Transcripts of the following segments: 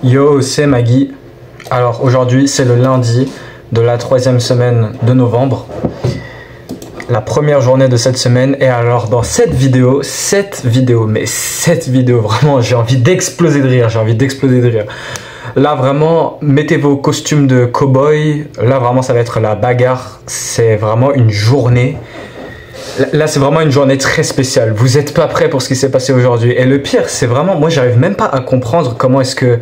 Yo, c'est Maggie. Alors aujourd'hui, c'est le lundi de la 3e semaine de novembre. La première journée de cette semaine. Et alors dans cette vidéo, vraiment, j'ai envie d'exploser de rire, Là vraiment, mettez vos costumes de cow-boy. Là vraiment, ça va être la bagarre. C'est vraiment une journée. Là, c'est vraiment une journée très spéciale. Vous n'êtes pas prêts pour ce qui s'est passé aujourd'hui. Et le pire, c'est vraiment, moi, j'arrive même pas à comprendre comment est-ce que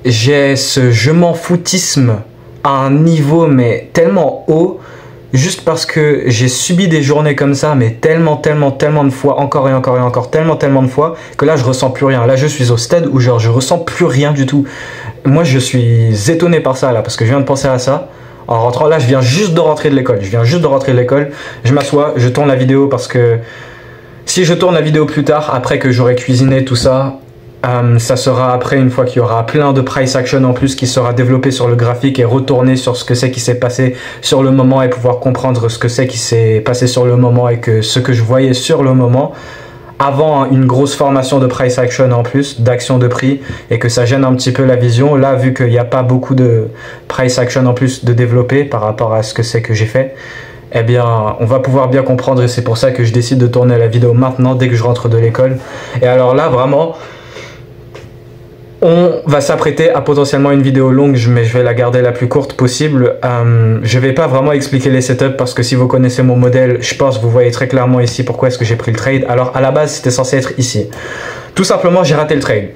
j'ai ce je m'en foutisme à un niveau, mais tellement haut, juste parce que j'ai subi des journées comme ça, mais tellement de fois, encore et encore, tellement de fois, que là, je ressens plus rien. Là, je suis au stade où, genre, je ressens plus rien du tout. Moi, je suis étonné par ça, là, parce que je viens de penser à ça. En rentrant, là, je viens juste de rentrer de l'école. Je m'assois, je tourne la vidéo parce que si je tourne la vidéo plus tard, après que j'aurai cuisiné tout ça, ça sera après, une fois qu'il y aura plein de price action en plus qui sera développé sur le graphique et retourner sur ce que c'est qui s'est passé sur le moment et pouvoir comprendre ce que c'est qui s'est passé sur le moment et que ce que je voyais sur le moment avant une grosse formation de price action en plus, d'action de prix, et que ça gêne un petit peu la vision. Là, vu qu'il n'y a pas beaucoup de price action en plus de développer par rapport à ce que c'est que j'ai fait, eh bien, on va pouvoir bien comprendre, et c'est pour ça que je décide de tourner la vidéo maintenant, dès que je rentre de l'école. Et alors là, vraiment, on va s'apprêter à potentiellement une vidéo longue, mais je vais la garder la plus courte possible. Je vais pas vraiment expliquer les setups parce que si vous connaissez mon modèle, je pense que vous voyez très clairement ici pourquoi est-ce que j'ai pris le trade. Alors à la base, c'était censé être ici. Tout simplement, j'ai raté le trade.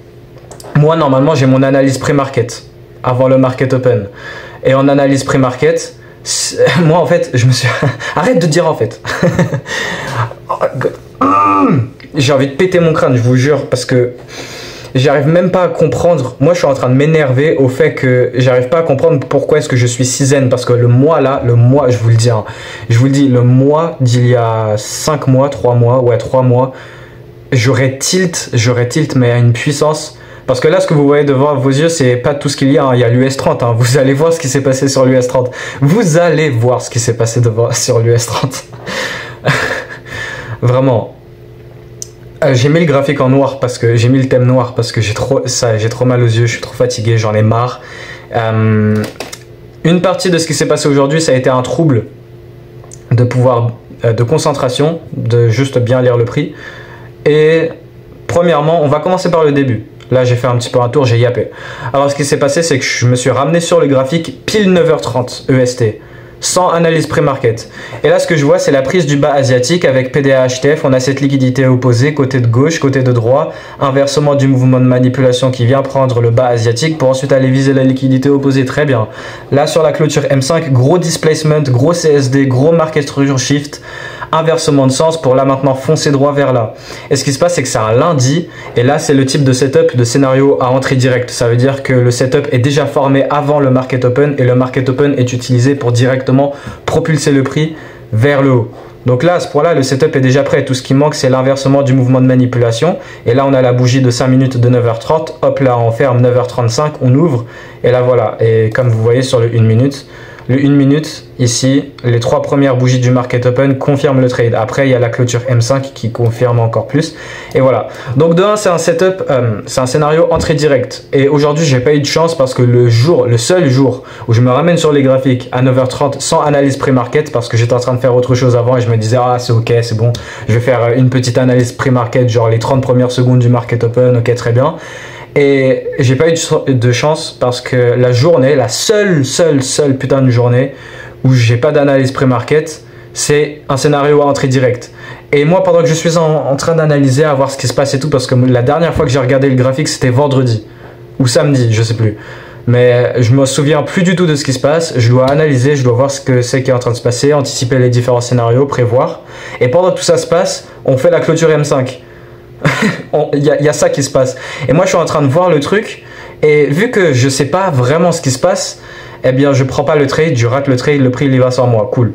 Moi, normalement, j'ai mon analyse pré-market avant le market open. Et en analyse pré-market, moi en fait, je me suis... Arrête de dire en fait. J'ai envie de péter mon crâne, je vous jure, parce que j'arrive même pas à comprendre. Moi, je suis en train de m'énerver au fait que j'arrive pas à comprendre pourquoi est-ce que je suis si zen. Parce que le mois là, je vous le dis, le mois d'il y a 5 mois, 3 mois, j'aurais tilt, mais à une puissance. Parce que là, ce que vous voyez devant vos yeux, c'est pas tout ce qu'il y a. Il y a l'US 30. Vous allez voir ce qui s'est passé sur l'US 30. Vous allez voir ce qui s'est passé sur l'US 30. Vraiment. J'ai mis le graphique en noir parce que j'ai mis le thème noir parce que j'ai trop mal aux yeux, je suis trop fatigué, j'en ai marre. Une partie de ce qui s'est passé aujourd'hui, ça a été un trouble de concentration, de juste bien lire le prix. Et premièrement, on va commencer par le début. Là, j'ai fait un petit peu un tour, j'ai yappé. Alors, ce qui s'est passé, c'est que je me suis ramené sur le graphique pile 9h30 EST. Sans analyse pré-market. Et là, ce que je vois, c'est la prise du bas asiatique avec PDA HTF. On a cette liquidité opposée, côté de gauche, côté de droit. Inversement du mouvement de manipulation qui vient prendre le bas asiatique pour ensuite aller viser la liquidité opposée. Très bien. Là, sur la clôture M5, gros displacement, gros CSD, gros market structure shift. Inversement de sens pour là maintenant foncer droit vers là. Et ce qui se passe, c'est que c'est un lundi. Et là, c'est le type de setup, de scénario à entrée directe. Ça veut dire que le setup est déjà formé avant le market open. Et le market open est utilisé pour directement propulser le prix vers le haut. Donc là, à ce point-là, le setup est déjà prêt. Tout ce qui manque, c'est l'inversement du mouvement de manipulation. Et là, on a la bougie de 5 minutes de 9h30. Hop, là, on ferme 9h35, on ouvre. Et là, voilà. Et comme vous voyez sur le 1 minute, le 1 minute, ici, les 3 premières bougies du market open confirment le trade. Après, il y a la clôture M5 qui confirme encore plus. Et voilà. Donc de 1, c'est un setup, c'est un scénario entrée directe. Et aujourd'hui, j'ai pas eu de chance parce que le seul jour où je me ramène sur les graphiques à 9h30 sans analyse pré-market, parce que j'étais en train de faire autre chose avant et je me disais, ah, c'est ok, c'est bon, je vais faire une petite analyse pré-market, genre les 30 premières secondes du market open, ok, très bien. Et j'ai pas eu de chance parce que la journée, la seule putain de journée où j'ai pas d'analyse pré-market, c'est un scénario à entrée directe. Et moi, pendant que je suis en train d'analyser, à voir ce qui se passe et tout, parce que la dernière fois que j'ai regardé le graphique, c'était vendredi ou samedi, je sais plus. Mais je me souviens plus du tout de ce qui se passe. Je dois analyser, je dois voir ce que c'est qui est en train de se passer, anticiper les différents scénarios, prévoir. Et pendant que tout ça se passe, on fait la clôture M5. Il y a ça qui se passe. Et moi, je suis en train de voir le truc. Et vu que je sais pas vraiment ce qui se passe, eh bien, je prends pas le trade, je rate le trade, le prix il y va sans moi. Cool.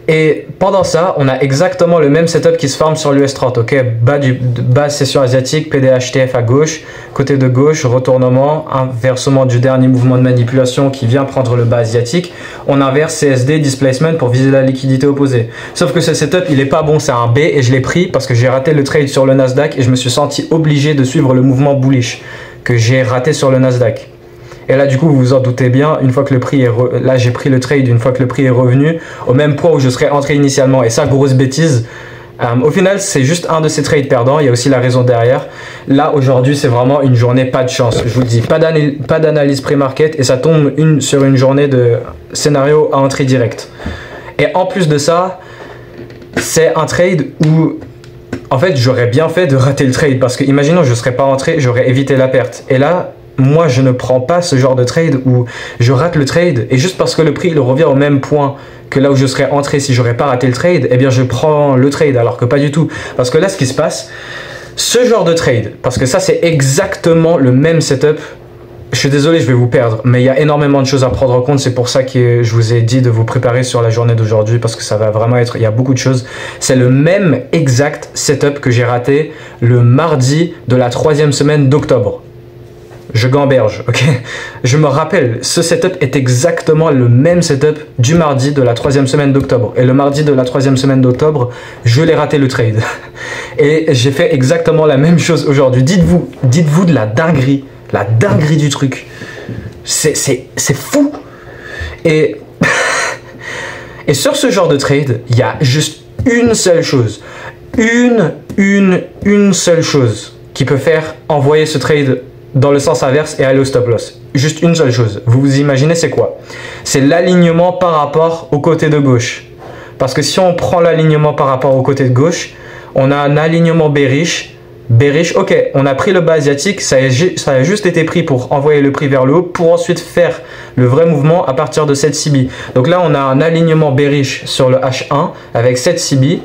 Et pendant ça, on a exactement le même setup qui se forme sur l'US 30, ok, bas session asiatique, PDHTF à gauche, côté de gauche, retournement, inversement du dernier mouvement de manipulation qui vient prendre le bas asiatique, on inverse CSD, displacement pour viser la liquidité opposée. Sauf que ce setup, il est pas bon, c'est un B et je l'ai pris parce que j'ai raté le trade sur le Nasdaq et je me suis senti obligé de suivre le mouvement bullish. que j'ai raté sur le Nasdaq. Et là, du coup, vous vous en doutez bien, une fois que le prix est là, j'ai pris le trade une fois que le prix est revenu au même point où je serais entré initialement. Et ça, grosse bêtise. Au final, c'est juste un de ces trades perdants. Il y a aussi la raison derrière. Là, aujourd'hui, c'est vraiment une journée pas de chance. Je vous le dis, pas d'analyse pré-market et ça tombe sur une journée de scénario à entrée directe. Et en plus de ça, c'est un trade où, en fait, j'aurais bien fait de rater le trade parce que, imaginons, je ne serais pas entré, j'aurais évité la perte. Et là, moi, je ne prends pas ce genre de trade où je rate le trade et juste parce que le prix il revient au même point que là où je serais entré si j'aurais pas raté le trade, eh bien je prends le trade alors que pas du tout. Parce que là, ce qui se passe, ce genre de trade, parce que ça c'est exactement le même setup. Je suis désolé, je vais vous perdre, mais il y a énormément de choses à prendre en compte. C'est pour ça que je vous ai dit de vous préparer sur la journée d'aujourd'hui parce que ça va vraiment être, il y a beaucoup de choses. C'est le même exact setup que j'ai raté le mardi de la 3e semaine d'octobre. Je gamberge, ok? Je me rappelle, ce setup est exactement le même setup du mardi de la 3e semaine d'octobre. Et le mardi de la 3e semaine d'octobre, je l'ai raté le trade. Et j'ai fait exactement la même chose aujourd'hui. Dites-vous de la dinguerie du truc. C'est fou. Et sur ce genre de trade, il y a juste une seule chose. Une seule chose qui peut faire envoyer ce trade dans le sens inverse et aller au stop loss. Juste une seule chose. Vous vous imaginez c'est quoi? C'est l'alignement par rapport au côté de gauche. Parce que si on prend l'alignement par rapport au côté de gauche, on a un alignement bearish. Bearish, ok, on a pris le bas asiatique, ça a juste été pris pour envoyer le prix vers le haut, pour ensuite faire le vrai mouvement à partir de cette CB. Donc là, on a un alignement bearish sur le H1 avec cette CB.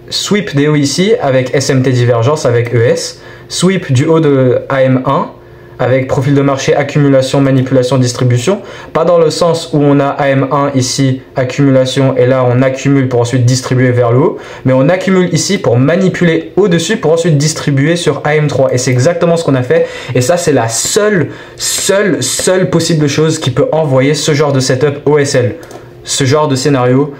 Sweep des hauts ici avec SMT divergence avec ES. Sweep du haut de AM1 avec profil de marché, accumulation, manipulation, distribution. Pas dans le sens où on a AM1 ici, accumulation, et là on accumule pour ensuite distribuer vers le haut. Mais on accumule ici pour manipuler au-dessus pour ensuite distribuer sur AM3. Et c'est exactement ce qu'on a fait. Et ça, c'est la seule possible chose qui peut envoyer ce genre de setup OSL. Ce genre de scénario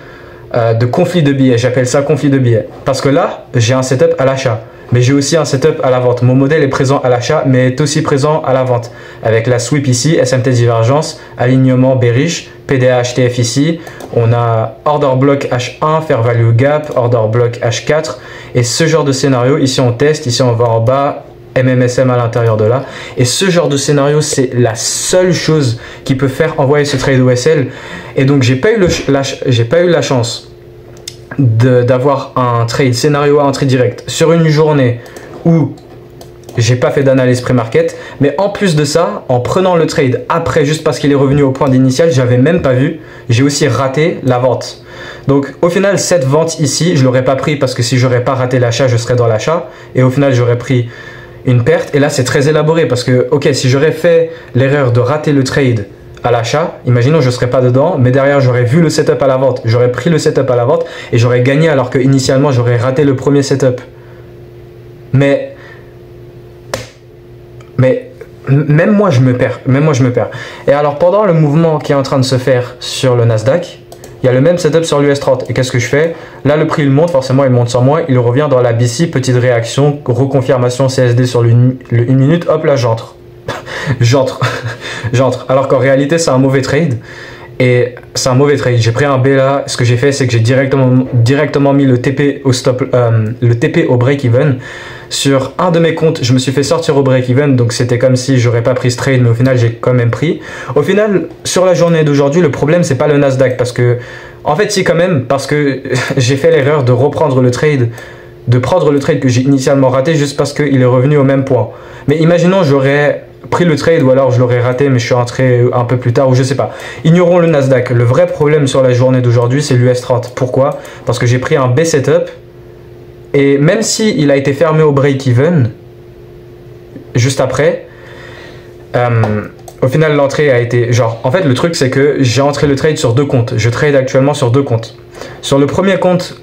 de conflit de billets. J'appelle ça conflit de billets. Parce que là, j'ai un setup à l'achat. Mais j'ai aussi un setup à la vente. Mon modèle est présent à l'achat, mais est aussi présent à la vente. Avec la sweep ici, SMT divergence, alignement bearish, PDA HTF ici. On a order block H1, fair value gap, order block H4. Et ce genre de scénario, ici on teste, ici on va en bas, MMSM à l'intérieur de là. Et ce genre de scénario, c'est la seule chose qui peut faire envoyer ce trade OSL. Et donc j'ai pas eu la chance d'avoir un trade scénario à entrée directe sur une journée où j'ai pas fait d'analyse pré-market, mais en plus de ça, en prenant le trade après juste parce qu'il est revenu au point d'initial, j'avais même pas vu, j'ai aussi raté la vente. Donc au final, cette vente ici, je l'aurais pas pris parce que si j'aurais pas raté l'achat, je serais dans l'achat et au final j'aurais pris une perte. Et là c'est très élaboré parce que ok, si j'aurais fait l'erreur de rater le trade à l'achat, imaginons je ne serais pas dedans, mais derrière j'aurais vu le setup à la vente, j'aurais pris le setup à la vente et j'aurais gagné alors que initialement j'aurais raté le premier setup. Mais même moi je me perds, Et alors pendant le mouvement qui est en train de se faire sur le Nasdaq, il y a le même setup sur l'US30. Et qu'est-ce que je fais? Là le prix il monte, forcément il monte sans moi, il revient dans la BC, petite réaction, reconfirmation CSD sur le 1 minute, hop là j'entre. J'entre. Alors qu'en réalité, c'est un mauvais trade. Et c'est un mauvais trade. J'ai pris un B là. Ce que j'ai fait, c'est que j'ai directement mis le TP au stop, le TP au break-even. Sur un de mes comptes, je me suis fait sortir au break-even. Donc c'était comme si j'aurais pas pris ce trade, mais au final, j'ai quand même pris. Au final, sur la journée d'aujourd'hui, le problème, c'est pas le Nasdaq. Parce que, en fait, si quand même, parce que j'ai fait l'erreur de reprendre le trade. De prendre le trade que j'ai initialement raté juste parce qu'il est revenu au même point. Mais imaginons j'aurais pris le trade ou alors je l'aurais raté mais je suis entré un peu plus tard ou je sais pas. Ignorons le Nasdaq. Le vrai problème sur la journée d'aujourd'hui c'est l'US30. Pourquoi? Parce que j'ai pris un B setup et même si il a été fermé au break-even juste après, au final l'entrée a été genre... En fait le truc c'est que j'ai entré le trade sur deux comptes. Je trade actuellement sur deux comptes. Sur le premier compte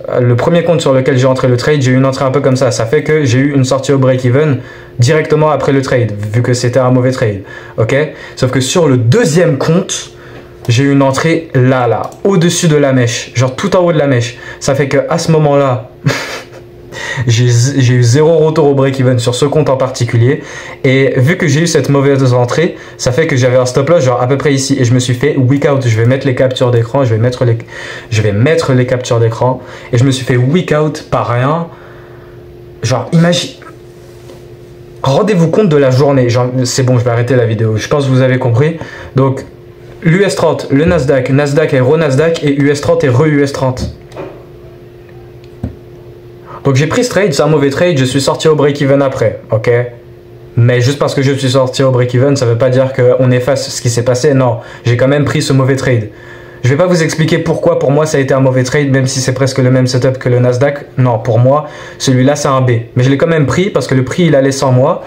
sur lequel j'ai entré le trade, j'ai eu une entrée un peu comme ça. Ça fait que j'ai eu une sortie au break-even directement après le trade, vu que c'était un mauvais trade. Ok? Sauf que sur le deuxième compte, j'ai eu une entrée là, au-dessus de la mèche. Genre tout en haut de la mèche. Ça fait que à ce moment-là, j'ai eu zéro retour au break-even sur ce compte en particulier. Et vu que j'ai eu cette mauvaise entrée, ça fait que j'avais un stop loss genre à peu près ici. Et je me suis fait week out. Je vais mettre les captures d'écran. Je vais mettre les captures d'écran. Et je me suis fait week out par rien. Genre, imagine. Rendez-vous compte de la journée. C'est bon, je vais arrêter la vidéo. Je pense que vous avez compris. Donc, l'US 30, le Nasdaq, Nasdaq et re-Nasdaq et US 30 et re-US 30. Donc j'ai pris ce trade, c'est un mauvais trade, je suis sorti au break-even après, ok? Mais juste parce que je suis sorti au break-even, ça veut pas dire qu'on efface ce qui s'est passé, non. J'ai quand même pris ce mauvais trade. Je vais pas vous expliquer pourquoi pour moi ça a été un mauvais trade, même si c'est presque le même setup que le Nasdaq. Non, pour moi, celui-là c'est un B. Mais je l'ai quand même pris parce que le prix il allait sans moi.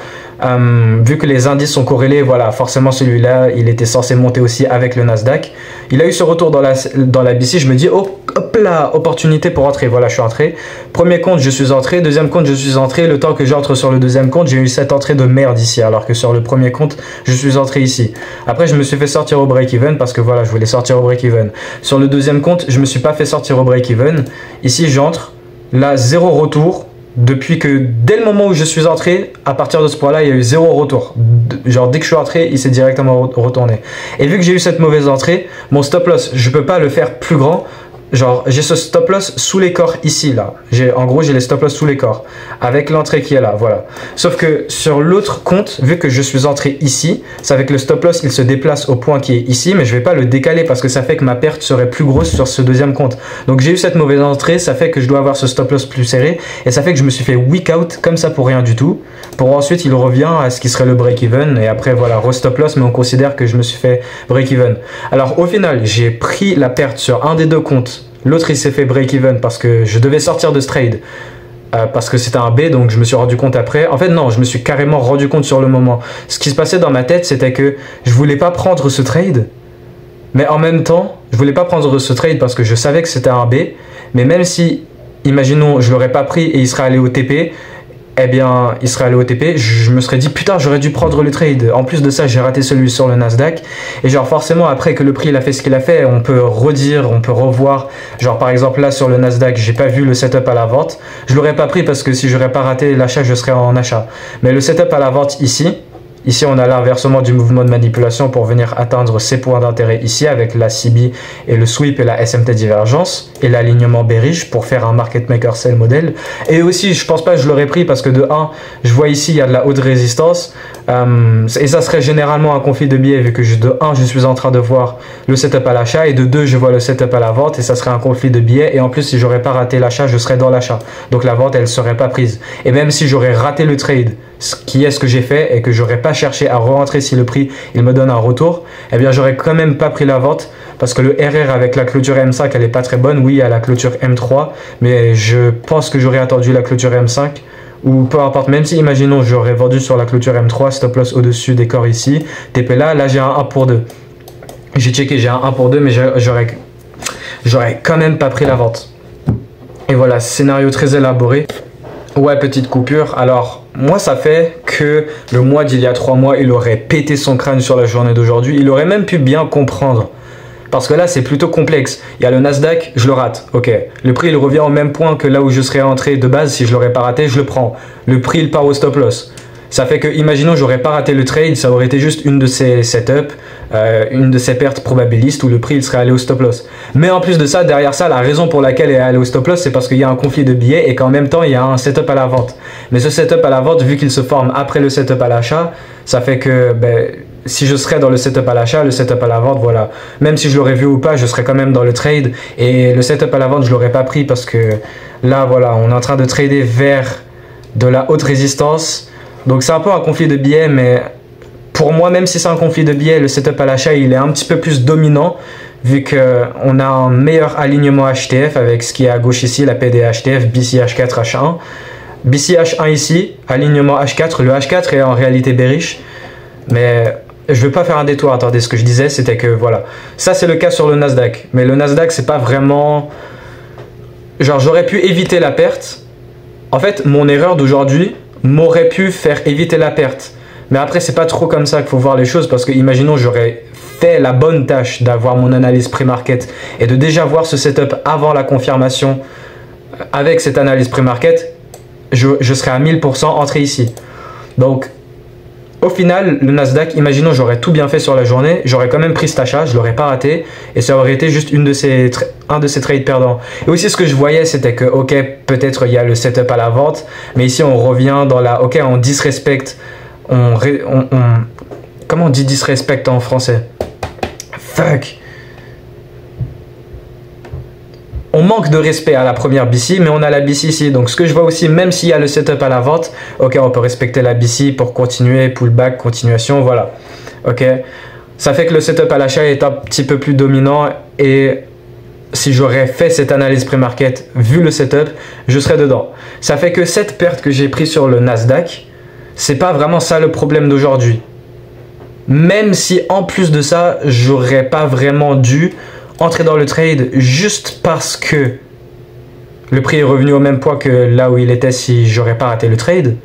Vu que les indices sont corrélés, voilà, forcément celui-là, il était censé monter aussi avec le Nasdaq. Il a eu ce retour dans la BC, je me dis, oh, hop là, opportunité pour entrer. Voilà, je suis entré. Premier compte, je suis entré. Deuxième compte, je suis entré. Le temps que j'entre sur le deuxième compte, j'ai eu cette entrée de merde ici, alors que sur le premier compte, je suis entré ici. Après, je me suis fait sortir au break-even parce que voilà, je voulais sortir au break-even. Sur le deuxième compte, je me suis pas fait sortir au break-even. Ici, j'entre. Là, zéro retour. Depuis que dès le moment où je suis entré, à partir de ce point-là, il y a eu zéro retour. Genre dès que je suis entré, il s'est directement retourné. Et vu que j'ai eu cette mauvaise entrée, mon stop loss, je peux pas le faire plus grand. Genre j'ai ce stop loss sous les corps ici là. En gros j'ai les stop loss sous les corps avec l'entrée qui est là, voilà. Sauf que sur l'autre compte, vu que je suis entré ici, ça fait que le stop loss il se déplace au point qui est ici, mais je vais pas le décaler parce que ça fait que ma perte serait plus grosse sur ce deuxième compte. Donc j'ai eu cette mauvaise entrée, ça fait que je dois avoir ce stop loss plus serré et ça fait que je me suis fait week out comme ça pour rien du tout. Pour ensuite il revient à ce qui serait le break even et après voilà re-stop loss, mais on considère que je me suis fait break even. Alors au final j'ai pris la perte sur un des deux comptes. L'autre il s'est fait break-even parce que je devais sortir de ce trade parce que c'était un B, donc je me suis rendu compte après. En fait non, je me suis carrément rendu compte sur le moment. Ce qui se passait dans ma tête, c'était que je voulais pas prendre ce trade, mais en même temps je voulais pas prendre ce trade parce que je savais que c'était un B. Mais même si, imaginons, je l'aurais pas pris et il serait allé au TP, eh bien, il serait allé au TP, je me serais dit, putain, j'aurais dû prendre le trade. En plus de ça, j'ai raté celui sur le Nasdaq. Et genre, forcément, après que le prix il a fait ce qu'il a fait, on peut redire, on peut revoir. Genre, par exemple, là, sur le Nasdaq, j'ai pas vu le setup à la vente. Je l'aurais pas pris parce que si j'aurais pas raté l'achat, je serais en achat. Mais le setup à la vente ici, on a l'inversement du mouvement de manipulation pour venir atteindre ces points d'intérêt ici avec la CB et le sweep et la SMT divergence et l'alignement bearish pour faire un market maker sell modèle. Et aussi, je pense pas que je l'aurais pris parce que de 1, je vois ici il y a de la haute résistance et ça serait généralement un conflit de biais vu que de 1, je suis en train de voir le setup à l'achat et de 2, je vois le setup à la vente et ça serait un conflit de biais et en plus si j'aurais pas raté l'achat, je serais dans l'achat. Donc la vente, elle serait pas prise. Et même si j'aurais raté le trade, ce qui est ce que j'ai fait et que j'aurais pas cherché à re-rentrer si le prix il me donne un retour, eh bien j'aurais quand même pas pris la vente parce que le RR avec la clôture M5 elle est pas très bonne. Oui, à la clôture M3, mais je pense que j'aurais attendu la clôture M5 ou peu importe, même si imaginons j'aurais vendu sur la clôture M3, stop loss au-dessus des corps ici, TP là j'ai un 1 pour 2. J'ai checké, j'ai un 1 pour 2 mais j'aurais quand même pas pris la vente. Et voilà, scénario très élaboré. Ouais, petite coupure. Alors, moi, ça fait que le mois d'il y a 3 mois, il aurait pété son crâne sur la journée d'aujourd'hui. Il aurait même pu bien comprendre. Parce que là, c'est plutôt complexe. Il y a le Nasdaq, je le rate. Ok. Le prix, il revient au même point que là où je serais entré de base. Si je l'aurais pas raté, je le prends. Le prix, il part au stop loss. Ça fait que, imaginons, j'aurais pas raté le trade, ça aurait été juste une de ces setups, une de ces pertes probabilistes où le prix il serait allé au stop loss. Mais en plus de ça, derrière ça, la raison pour laquelle il est allé au stop loss, c'est parce qu'il y a un conflit de billets et qu'en même temps, il y a un setup à la vente. Mais ce setup à la vente, vu qu'il se forme après le setup à l'achat, ça fait que, si je serais dans le setup à l'achat, le setup à la vente, voilà. Même si je l'aurais vu ou pas, je serais quand même dans le trade. Et le setup à la vente, je l'aurais pas pris parce que là, voilà, on est en train de trader vers de la haute résistance. Donc c'est un peu un conflit de biais, mais pour moi, même si c'est un conflit de biais, le setup à l'achat, il est un petit peu plus dominant, vu qu'on a un meilleur alignement HTF avec ce qui est à gauche ici, la PD HTF, BC H4, H1. BC H1 ici, alignement H4, le H4 est en réalité bearish, mais je ne vais pas faire un détour. Attendez, ce que je disais, c'était que voilà, ça c'est le cas sur le Nasdaq, mais le Nasdaq, c'est pas vraiment... Genre, j'aurais pu éviter la perte. En fait, mon erreur d'aujourd'hui m'aurait pu faire éviter la perte. Mais après, c'est pas trop comme ça qu'il faut voir les choses, parce que imaginons j'aurais fait la bonne tâche d'avoir mon analyse pré-market et de déjà voir ce setup avant la confirmation avec cette analyse pré-market. je serais à 1000% entré ici. Donc, au final, le Nasdaq, imaginons j'aurais tout bien fait sur la journée, j'aurais quand même pris cet achat, je l'aurais pas raté, et ça aurait été juste un de ces trades perdants. Et aussi ce que je voyais, c'était que, ok, peut-être il y a le setup à la vente, mais ici on revient dans la, ok, on disrespecte, comment on dit disrespect en français? Fuck. On manque de respect à la première BC, mais on a la BC ici. Donc ce que je vois aussi, même s'il y a le setup à la vente, ok, on peut respecter la BC pour continuer, pullback, continuation, voilà. Ok, ça fait que le setup à l'achat est un petit peu plus dominant, et si j'aurais fait cette analyse pré-market, vu le setup, je serais dedans. Ça fait que cette perte que j'ai prise sur le Nasdaq, c'est pas vraiment ça le problème d'aujourd'hui. Même si en plus de ça, j'aurais pas vraiment dû entrer dans le trade juste parce que le prix est revenu au même point que là où il était si j'aurais pas raté le trade.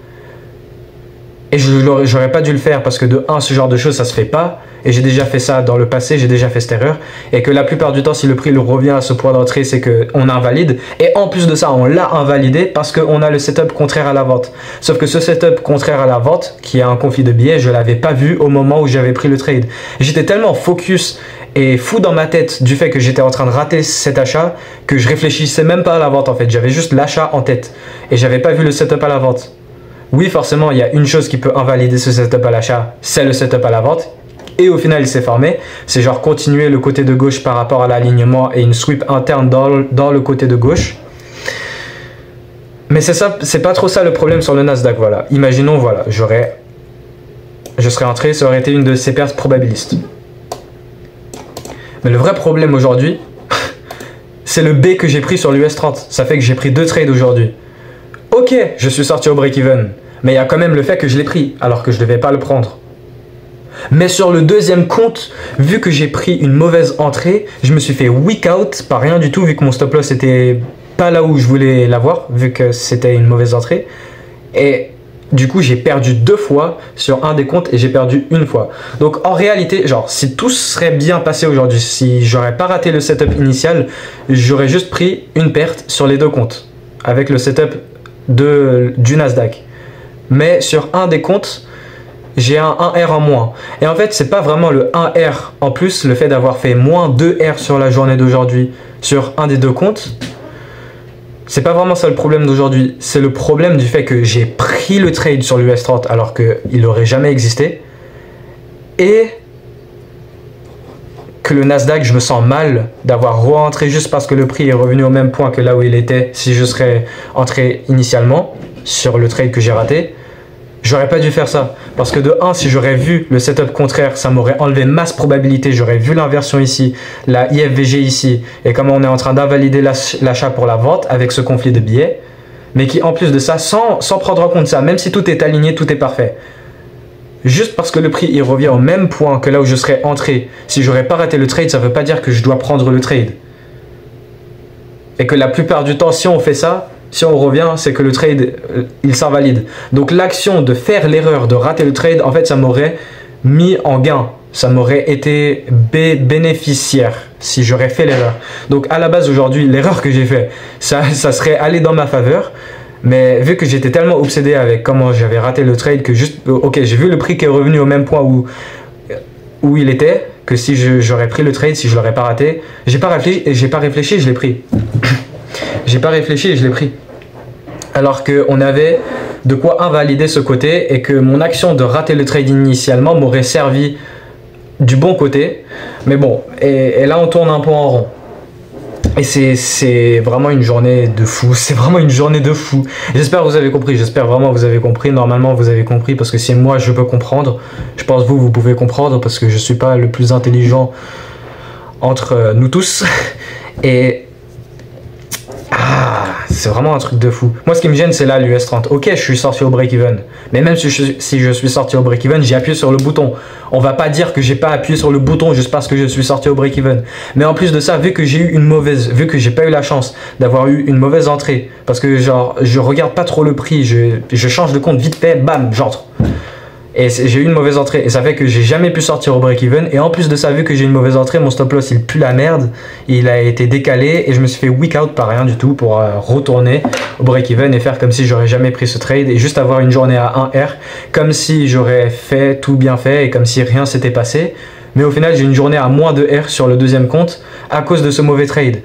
Et j'aurais pas dû le faire parce que de 1, ce genre de choses ça se fait pas, et j'ai déjà fait ça dans le passé, j'ai déjà fait cette erreur, et que la plupart du temps si le prix revient à ce point d'entrée, c'est qu'on invalide, et en plus de ça on l'a invalidé parce qu'on a le setup contraire à la vente. Sauf que ce setup contraire à la vente, qui a un conflit de billets, je l'avais pas vu au moment où j'avais pris le trade. J'étais tellement focus et fou dans ma tête du fait que j'étais en train de rater cet achat que je réfléchissais même pas à la vente en fait, j'avais juste l'achat en tête et j'avais pas vu le setup à la vente. Oui, forcément, il y a une chose qui peut invalider ce setup à l'achat, c'est le setup à la vente. Et au final, il s'est formé. C'est genre continuer le côté de gauche par rapport à l'alignement et une sweep interne dans le côté de gauche. Mais c'est ça, c'est pas trop ça le problème sur le Nasdaq, voilà. Imaginons, voilà, je serais entré, ça aurait été une de ces pertes probabilistes. Mais le vrai problème aujourd'hui, c'est le B que j'ai pris sur l'US 30. Ça fait que j'ai pris 2 trades aujourd'hui. Ok, je suis sorti au break-even, mais il y a quand même le fait que je l'ai pris, alors que je ne devais pas le prendre. Mais sur le deuxième compte, vu que j'ai pris une mauvaise entrée, je me suis fait weak out par rien du tout, vu que mon stop loss était pas là où je voulais l'avoir, vu que c'était une mauvaise entrée. Et du coup, j'ai perdu 2 fois sur un des comptes et j'ai perdu 1 fois. Donc en réalité, genre, si tout serait bien passé aujourd'hui, si j'aurais pas raté le setup initial, j'aurais juste pris une perte sur les 2 comptes, avec le setup du Nasdaq. Mais sur un des comptes, j'ai un 1R en moins. Et en fait, c'est pas vraiment le 1R en plus, le fait d'avoir fait moins 2R sur la journée d'aujourd'hui sur un des 2 comptes. C'est pas vraiment ça le problème d'aujourd'hui. C'est le problème du fait que j'ai pris le trade sur l'US 30 alors qu'il n'aurait jamais existé. Et que le Nasdaq, je me sens mal d'avoir rentré juste parce que le prix est revenu au même point que là où il était si je serais entré initialement sur le trade que j'ai raté. J'aurais pas dû faire ça parce que de 1, si j'aurais vu le setup contraire, ça m'aurait enlevé masse probabilité. J'aurais vu l'inversion ici, la IFVG ici, et comment on est en train d'invalider l'achat pour la vente avec ce conflit de billets, mais qui en plus de ça, sans prendre en compte ça, même si tout est aligné, tout est parfait, juste parce que le prix il revient au même point que là où je serais entré, si j'aurais pas raté le trade, ça veut pas dire que je dois prendre le trade. Et que la plupart du temps, si on fait ça, si on revient, c'est que le trade, il s'invalide. Donc l'action de faire l'erreur de rater le trade, en fait, ça m'aurait mis en gain. Ça m'aurait été bénéficiaire si j'aurais fait l'erreur. Donc à la base, aujourd'hui, l'erreur que j'ai fait, ça serait allé dans ma faveur. Mais vu que j'étais tellement obsédé avec comment j'avais raté le trade que juste, ok, j'ai vu le prix qui est revenu au même point où il était, que si j'aurais pris le trade, si je l'aurais pas raté, j'ai pas réfléchi, je l'ai pris. J'ai pas réfléchi et je l'ai pris. Alors qu'on avait de quoi invalider ce côté et que mon action de rater le trade initialement m'aurait servi du bon côté. Mais bon, et là on tourne un peu en rond. Et c'est vraiment une journée de fou. C'est vraiment une journée de fou. J'espère que vous avez compris. J'espère vraiment que vous avez compris. Normalement, vous avez compris parce que si moi je peux comprendre, je pense que vous pouvez comprendre parce que je suis pas le plus intelligent entre nous tous. Et c'est vraiment un truc de fou. Moi, ce qui me gêne, c'est là l'US 30. Ok, je suis sorti au break-even. Mais même si je suis sorti au break-even, j'ai appuyé sur le bouton. On va pas dire que j'ai pas appuyé sur le bouton juste parce que je suis sorti au break-even. Mais en plus de ça, vu que j'ai eu vu que j'ai pas eu la chance d'avoir eu une mauvaise entrée, parce que genre, je regarde pas trop le prix, je change de compte vite fait, bam, j'entre. Et j'ai eu une mauvaise entrée. Et ça fait que j'ai jamais pu sortir au break-even. Et en plus de ça, vu que j'ai une mauvaise entrée, mon stop loss il pue la merde. Il a été décalé et je me suis fait week out par rien du tout pour retourner au break-even et faire comme si j'aurais jamais pris ce trade et juste avoir une journée à 1 R. Comme si j'aurais fait tout bien fait et comme si rien s'était passé. Mais au final, j'ai une journée à moins de R sur le deuxième compte à cause de ce mauvais trade.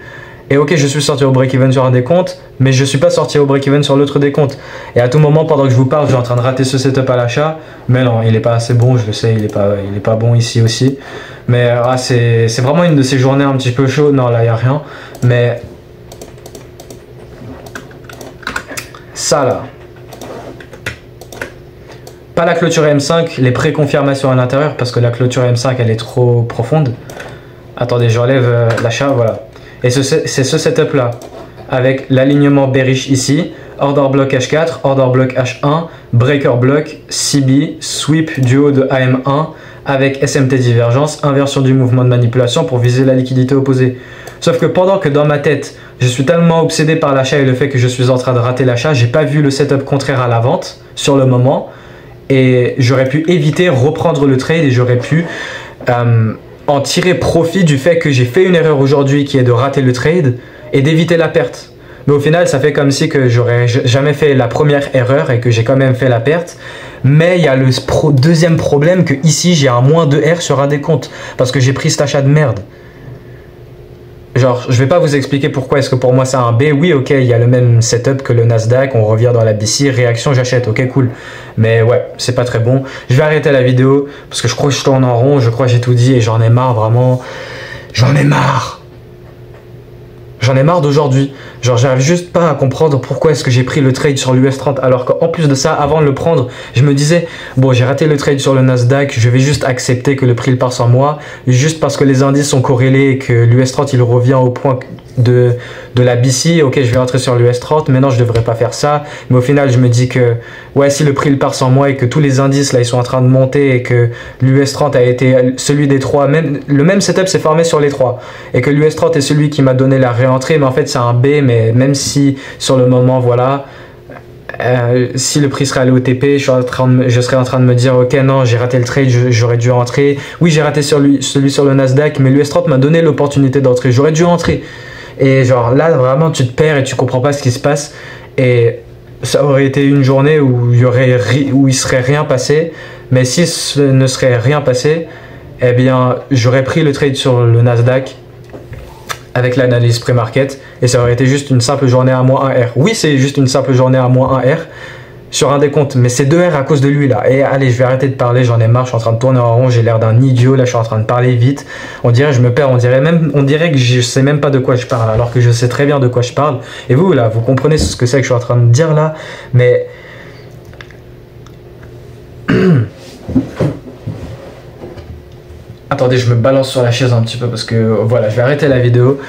Et ok, je suis sorti au break-even sur un des comptes, mais je suis pas sorti au break-even sur l'autre des comptes. Et à tout moment, pendant que je vous parle, je suis en train de rater ce setup à l'achat. Mais non, il est pas assez bon, je le sais, il est pas bon ici aussi. Mais c'est vraiment une de ces journées un petit peu chaudes. Non, là, il n'y a rien. Mais ça, là. Pas la clôture M5, les préconfirmations à l'intérieur, parce que la clôture M5, elle est trop profonde. Attendez, j'enlève l'achat, voilà. Et c'est ce setup là, avec l'alignement bearish ici, order block H4, order block H1, breaker block, CB, sweep du haut de AM1, avec SMT divergence, inversion du mouvement de manipulation pour viser la liquidité opposée. Sauf que pendant que dans ma tête, je suis tellement obsédé par l'achat et le fait que je suis en train de rater l'achat, j'ai pas vu le setup contraire à la vente sur le moment, et j'aurais pu éviter, reprendre le trade et j'aurais pu en tirer profit du fait que j'ai fait une erreur aujourd'hui qui est de rater le trade et d'éviter la perte. Mais au final, ça fait comme si que j'aurais jamais fait la première erreur et que j'ai quand même fait la perte. Mais il y a le deuxième problème que ici, j'ai un moins de R sur un des comptes parce que j'ai pris cet achat de merde. Genre, je vais pas vous expliquer pourquoi est-ce que pour moi c'est un B. Oui, ok, il y a le même setup que le Nasdaq, on revient dans la BC, réaction, j'achète, ok, cool. Mais ouais, c'est pas très bon. Je vais arrêter la vidéo parce que je crois que je tourne en rond, je crois que j'ai tout dit et j'en ai marre, vraiment. J'en ai marre. J'en ai marre d'aujourd'hui. Genre, j'arrive juste pas à comprendre pourquoi est-ce que j'ai pris le trade sur l'US 30 alors qu'en plus de ça, avant de le prendre, je me disais, bon, j'ai raté le trade sur le Nasdaq, je vais juste accepter que le prix il part sans moi, juste parce que les indices sont corrélés et que l'US 30 il revient au point de la BC. Ok, je vais rentrer sur l'US 30, maintenant je devrais pas faire ça, mais au final je me dis que ouais, si le prix il part sans moi et que tous les indices là ils sont en train de monter et que l'US 30 a été celui des trois, même le même setup s'est formé sur les trois et que l'US 30 est celui qui m'a donné la réentrée, mais en fait c'est un B. Mais même si sur le moment voilà, si le prix serait allé au TP, je serais en train de me dire ok, non, j'ai raté le trade, j'aurais dû entrer. Oui, j'ai raté celui sur le Nasdaq, mais l'US 30 m'a donné l'opportunité d'entrer, j'aurais dû entrer. Et genre là vraiment tu te perds et tu comprends pas ce qui se passe, et ça aurait été une journée où il serait rien passé. Mais si ce ne serait rien passé, eh bien j'aurais pris le trade sur le Nasdaq avec l'analyse pré-market et ça aurait été juste une simple journée à moins 1 R. Oui, c'est juste une simple journée à moins 1 R sur un des comptes, mais c'est 2 R à cause de lui là. Et allez, je vais arrêter de parler, j'en ai marre, je suis en train de tourner en rond, j'ai l'air d'un idiot là, je suis en train de parler vite. On dirait, je me perds, on dirait que je sais même pas de quoi je parle alors que je sais très bien de quoi je parle. Et vous là, vous comprenez ce que c'est que je suis en train de dire là, mais attendez, je me balance sur la chaise un petit peu parce que voilà, je vais arrêter la vidéo.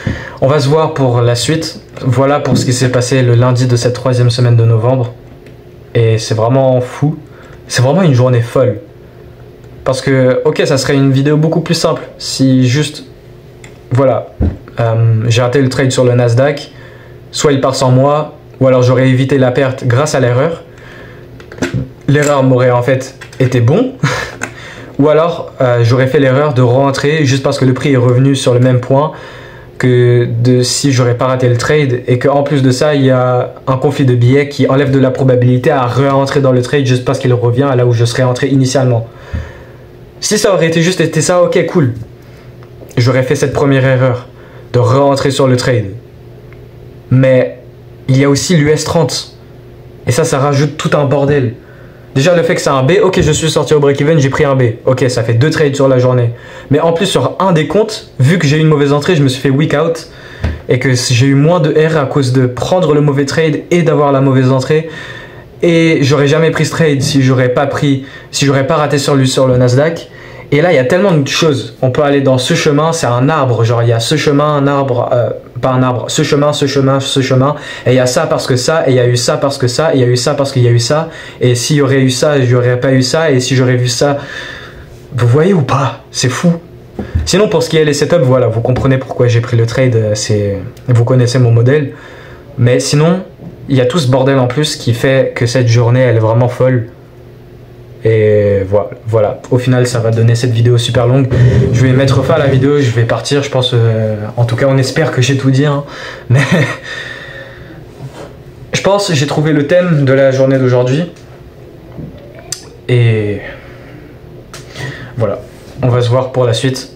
On va se voir pour la suite. Voilà pour ce qui s'est passé le lundi de cette 3e semaine de novembre. Et c'est vraiment fou. C'est vraiment une journée folle. Parce que, ok, ça serait une vidéo beaucoup plus simple si juste, voilà, j'ai raté le trade sur le Nasdaq. Soit il part sans moi, ou alors j'aurais évité la perte grâce à l'erreur. L'erreur m'aurait en fait été bon. Ou alors j'aurais fait l'erreur de rentrer juste parce que le prix est revenu sur le même point que si j'aurais pas raté le trade, et qu'en plus de ça il y a un conflit de billets qui enlève de la probabilité à re-entrer dans le trade juste parce qu'il revient à là où je serais entré initialement. Si ça aurait été juste ça, ok, cool, j'aurais fait cette première erreur de re-entrer sur le trade. Mais il y a aussi l'US 30 et ça rajoute tout un bordel. Déjà le fait que c'est un B, ok, je suis sorti au break-even, j'ai pris un B. Ok, ça fait 2 trades sur la journée. Mais en plus sur un des comptes, vu que j'ai eu une mauvaise entrée, je me suis fait week out. Et que j'ai eu moins de R à cause de prendre le mauvais trade et d'avoir la mauvaise entrée. Et j'aurais jamais pris ce trade si j'aurais pas raté sur le Nasdaq. Et là, il y a tellement de choses. On peut aller dans ce chemin, c'est un arbre. Genre, il y a ce chemin, un arbre, pas un arbre, ce chemin, ce chemin, ce chemin. Et il y a ça parce que ça, et il y a eu ça parce que ça, et il y a eu ça parce qu'il y a eu ça. Et s'il y aurait eu ça, il n'y aurait pas eu ça. Et si j'aurais vu ça, vous voyez ou pas? C'est fou. Sinon, pour ce qui est les setups, voilà, vous comprenez pourquoi j'ai pris le trade. Vous connaissez mon modèle. Mais sinon, il y a tout ce bordel en plus qui fait que cette journée, elle est vraiment folle. Et voilà, au final ça va donner cette vidéo super longue. Je vais mettre fin à la vidéo, je vais partir, je pense, en tout cas on espère que j'ai tout dit, hein. Mais je pense que j'ai trouvé le thème de la journée d'aujourd'hui. Et voilà, on va se voir pour la suite.